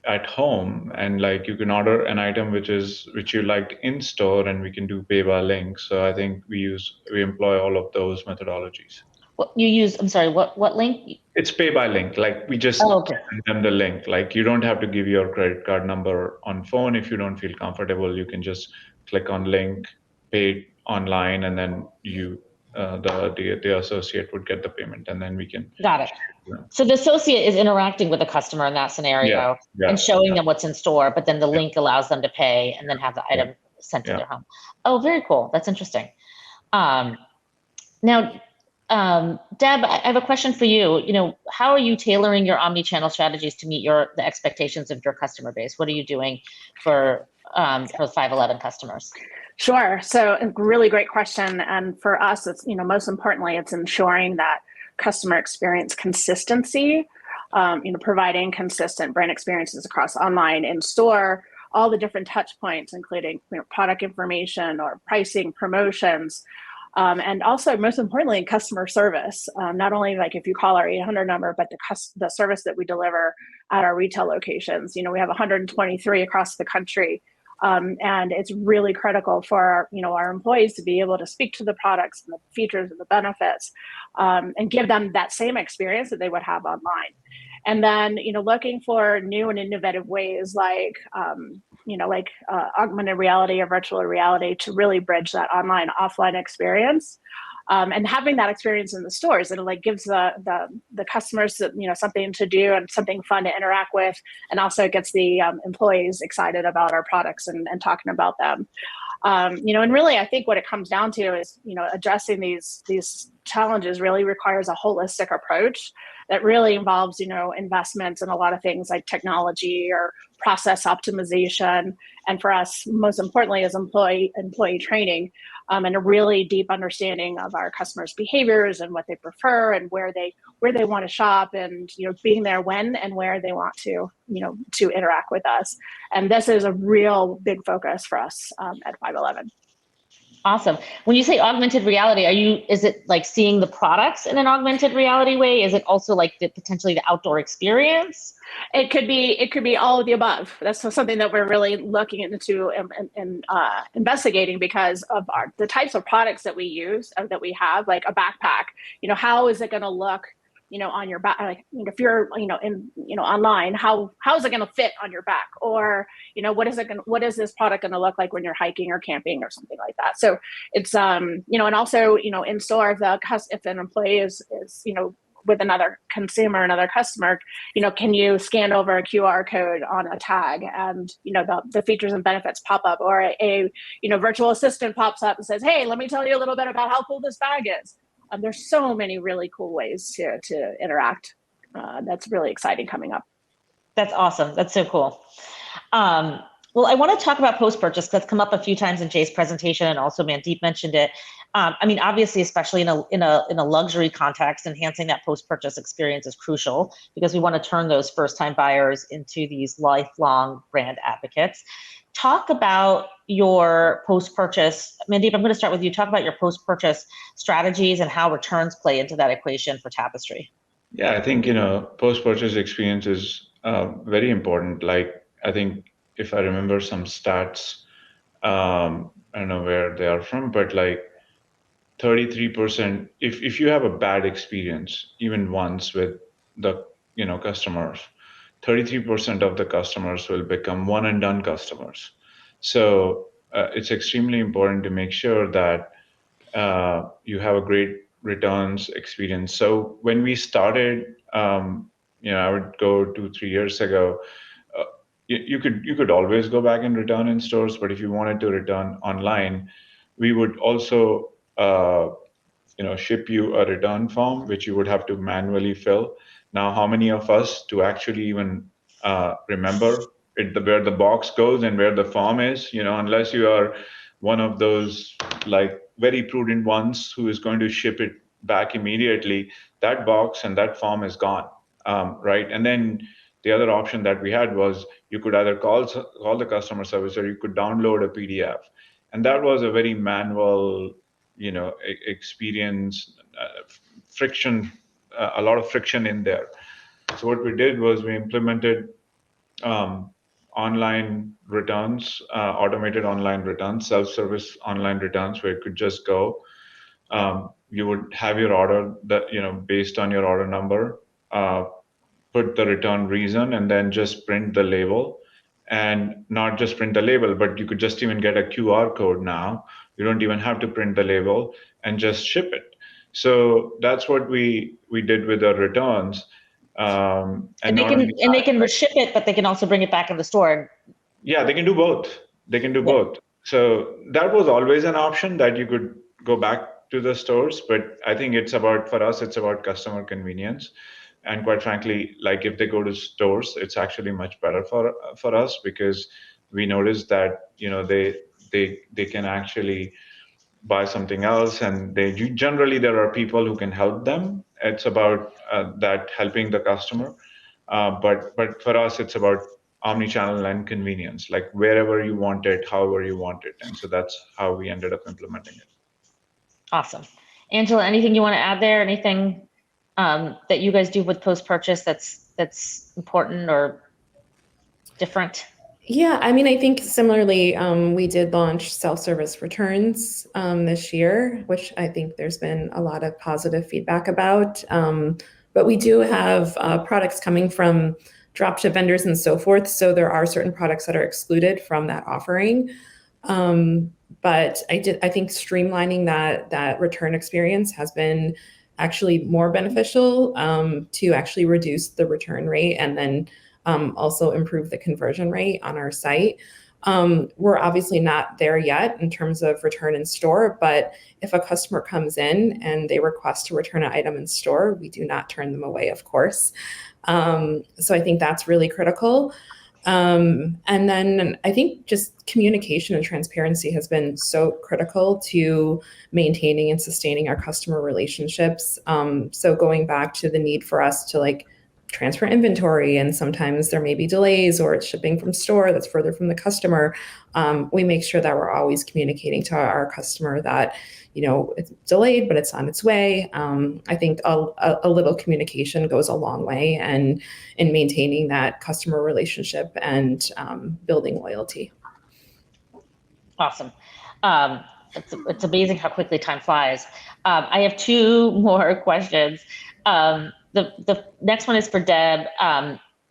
at home and like you can order an item which you liked in store, and we can do pay by link. So I think we employ all of those methodologies. What you use? I'm sorry. What link? It's pay by link. Like we just send them the link. Like you don't have to give your credit card number on phone if you don't feel comfortable. You can just click on link, pay online, and then the associate would get the payment, and then we can. Got it. So the associate is interacting with the customer in that scenario and showing them what's in store, but then the link allows them to pay and then have the item sent to their home. Oh, very cool. That's interesting. Now, Deb, I have a question for you. How are you tailoring your omni-channel strategies to meet the expectations of your customer base? What are you doing for 511 customers? Sure. So a really great question. And for us, it's, most importantly, it's ensuring that customer experience consistency, providing consistent brand experiences across online and store, all the different touch points, including product information or pricing, promotions, and also most importantly, customer service. Not only like if you call our 800 number, but the service that we deliver at our retail locations. We have 123 across the country. And it's really critical for our employees to be able to speak to the products and the features and the benefits, and give them that same experience that they would have online. And then looking for new and innovative ways like augmented reality or virtual reality to really bridge that online offline experience. And having that experience in the stores, it gives the customers something to do and something fun to interact with, and also gets the employees excited about our products and talking about them. And really, I think what it comes down to is addressing these challenges really requires a holistic approach that really involves investments in a lot of things like technology or process optimization, and for us, most importantly, is employee training. And a really deep understanding of our customers' behaviors and what they prefer and where they want to shop, and being there when and where they want to interact with us. And this is a real big focus for us at 511. Awesome. When you say augmented reality, is it like seeing the products in an augmented reality way? Is it also like potentially the outdoor experience? It could be all of the above. That's something that we're really looking into and investigating because of the types of products that we use, that we have, like a backpack. How is it going to look on your back? Like, if you're online, how is it going to fit on your back? Or what is this product going to look like when you're hiking or camping or something like that? So it's and also in store, if an employee is with another consumer, another customer, can you scan over a QR code on a tag and the features and benefits pop up, or a virtual assistant pops up and says, hey, let me tell you a little bit about how cool this bag is. There's so many really cool ways to interact. That's really exciting coming up. That's awesome. That's so cool. Well, I want to talk about post-purchase that's come up a few times in Jay's presentation, and also Mandeep mentioned it. I mean, obviously, especially in a luxury context, enhancing that post-purchase experience is crucial because we want to turn those first-time buyers into these lifelong brand advocates. Talk about your post-purchase. Mandeep, I'm going to start with you. Talk about your post-purchase strategies and how returns play into that equation for Tapestry. Yeah, I think, post-purchase experience is very important. Like, I think if I remember some stats, I don't know where they are from, but like 33%, if you have a bad experience, even once with the, customers, 33% of the customers will become one and done customers. So it's extremely important to make sure that you have a great returns experience. So when we started, I would go 2-3 years ago. You could always go back and return in stores, but if you wanted to return online, we would also ship you a return form, which you would have to manually fill. Now, how many of us to actually even remember where the box goes and where the form is? Unless you are one of those like very prudent ones who is going to ship it back immediately, that box and that form is gone, right? And then the other option that we had was you could either call the customer service or you could download a PDF, and that was a very manual, experience, friction, a lot of friction in there. So what we did was we implemented online returns, automated online returns, self-service online returns, where you could just go. You would have your order that, based on your order number, put the return reason, and then just print the label. And not just print the label, but you could just even get a QR code now. You don't even have to print the label and just ship it. So that's what we did with the returns. And they can ship it, but they can also bring it back in the store. Yeah, they can do both. They can do both. So that was always an option that you could go back to the stores. But I think for us, it's about customer convenience. And quite frankly, like if they go to stores, it's actually much better for us, because we noticed that they can actually buy something else, and generally there are people who can help them. It's about that helping the customer, but for us it's about omnichannel and convenience, like wherever you want it, however you want it, and so that's how we ended up implementing it. Awesome. Angela, anything you want to add there? Anything that you guys do with post-purchase that's important or different? Yeah, I mean, I think similarly, we did launch self-service returns this year, which I think there's been a lot of positive feedback about. But we do have products coming from dropship vendors and so forth. So there are certain products that are excluded from that offering. But I think streamlining that return experience has been actually more beneficial to actually reduce the return rate and then also improve the conversion rate on our site. We're obviously not there yet in terms of return in store, but if a customer comes in and they request to return an item in store, we do not turn them away, of course. So I think that's really critical. And then I think just communication and transparency has been so critical to maintaining and sustaining our customer relationships. So going back to the need for us to transfer inventory, and sometimes there may be delays or it's shipping from store that's further from the customer. We make sure that we're always communicating to our customer that, it's delayed, but it's on its way. I think a little communication goes a long way and in maintaining that customer relationship and building loyalty. Awesome. It's amazing how quickly time flies. I have two more questions. The next one is for Deb.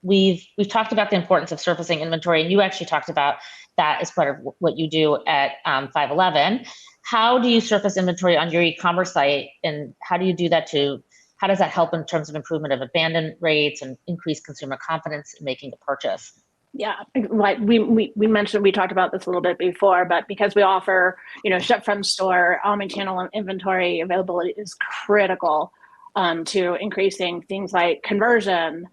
We've talked about the importance of surfacing inventory, and you actually talked about that as part of what you do at 511. How do you surface inventory on your e-commerce site, and how do you do that how does that help in terms of improvement of abandonment rates and increased consumer confidence in making the purchase? Yeah, like we mentioned, we talked about this a little bit before, but because we offer, ship from store, omnichannel inventory availability is critical to increasing things like conversion,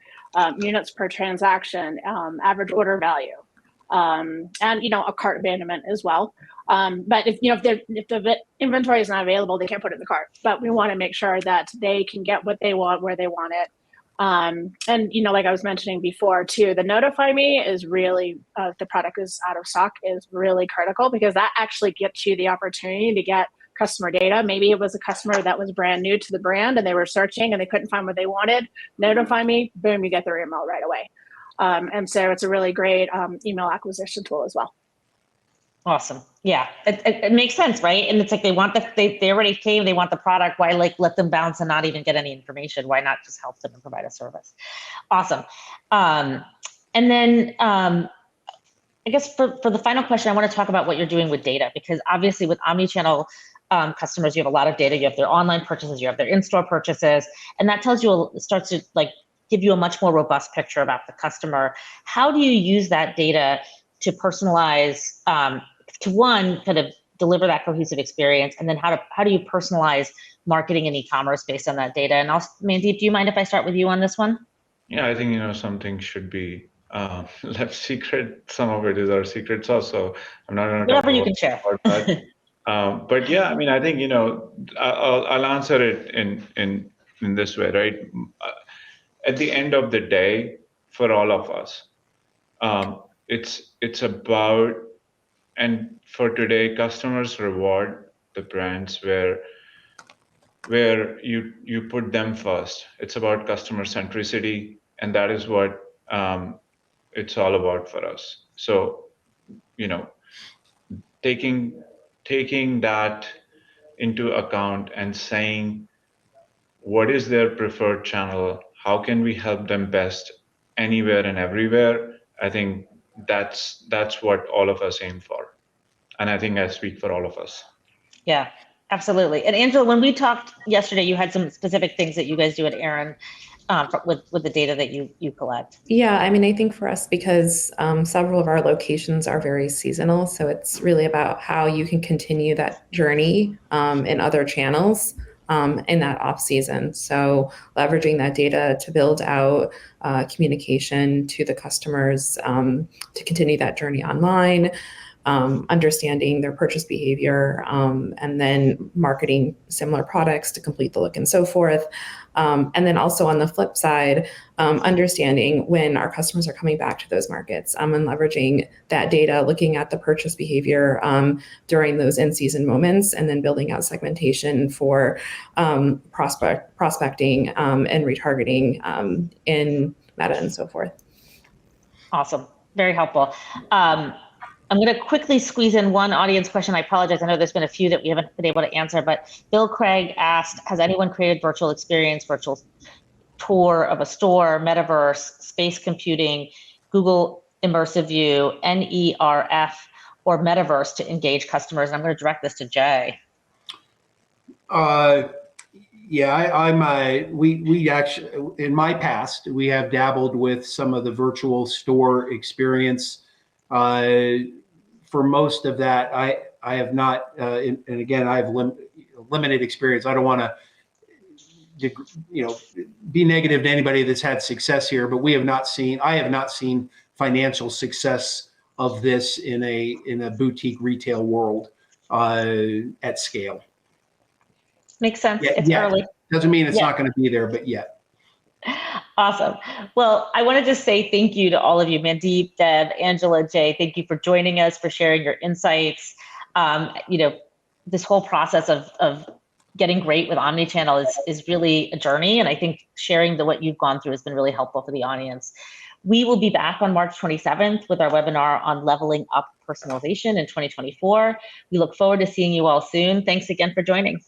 units per transaction, average order value. and a cart abandonment as well. But if the inventory is not available, they can't put it in the cart. But we want to make sure that they can get what they want where they want it. And like I was mentioning before too, the notify me is really, if the product is out of stock, is really critical, because that actually gets you the opportunity to get customer data. Maybe it was a customer that was brand new to the brand and they were searching and they couldn't find what they wanted. Notify me, boom, you get their email right away. And so it's a really great email acquisition tool as well. Awesome. Yeah, it makes sense, right? And it's like they already came, they want the product. Why let them bounce and not even get any information? Why not just help them and provide a service? Awesome. And then I guess for the final question, I want to talk about what you're doing with data, because obviously with omnichannel customers, you have a lot of data. You have their online purchases, you have their in-store purchases, and that starts to give you a much more robust picture about the customer. How do you use that data to personalize, to one, kind of deliver that cohesive experience, and then how do you personalize marketing and e-commerce based on that data? And also, Mandeep, do you mind if I start with you on this one? Yeah, I think something should be left secret. Some of it is our secret sauce, so I'm not going to talk Whatever you can share. about that. But yeah, I mean, I think I'll answer it in this way, right? At the end of the day, for all of us, it's about, and for today, customers reward the brands where you put them first. It's about customer centricity, and that is what it's all about for us. So, taking that into account and saying, what is their preferred channel? How can we help them best anywhere and everywhere? I think that's what all of us aim for. And I think I speak for all of us. Yeah, absolutely. And Angela, when we talked yesterday, you had some specific things that you guys do at Aaron with the data that you collect. Yeah, I mean, I think for us, because several of our locations are very seasonal, so it's really about how you can continue that journey in other channels in that off season. So leveraging that data to build out communication to the customers to continue that journey online, understanding their purchase behavior, and then marketing similar products to complete the look and so forth. And then also on the flip side, understanding when our customers are coming back to those markets and leveraging that data, looking at the purchase behavior during those in-season moments, and then building out segmentation for prospecting and retargeting in Meta and so forth. Awesome. Very helpful. I'm going to quickly squeeze in one audience question. I apologize. I know there's been a few that we haven't been able to answer, but Bill Craig asked, has anyone created virtual experience, virtual tour of a store, metaverse, space computing, Google Immersive View, NERF, or metaverse to engage customers? And I'm going to direct this to Jay. Yeah, we actually, in my past, we have dabbled with some of the virtual store experience. For most of that, I have not, and again, I have limited experience. I don't want to, be negative to anybody that's had success here, but I have not seen financial success of this in a boutique retail world at scale. Makes sense. It's early. Doesn't mean it's not going to be there, but yet. Awesome. Well, I want to just say thank you to all of you, Mandeep, Deb, Angela, Jay. Thank you for joining us, for sharing your insights. This whole process of getting great with omnichannel is really a journey, and I think sharing what you've gone through has been really helpful for the audience. We will be back on March 27th with our webinar on leveling up personalization in 2024. We look forward to seeing you all soon. Thanks again for joining.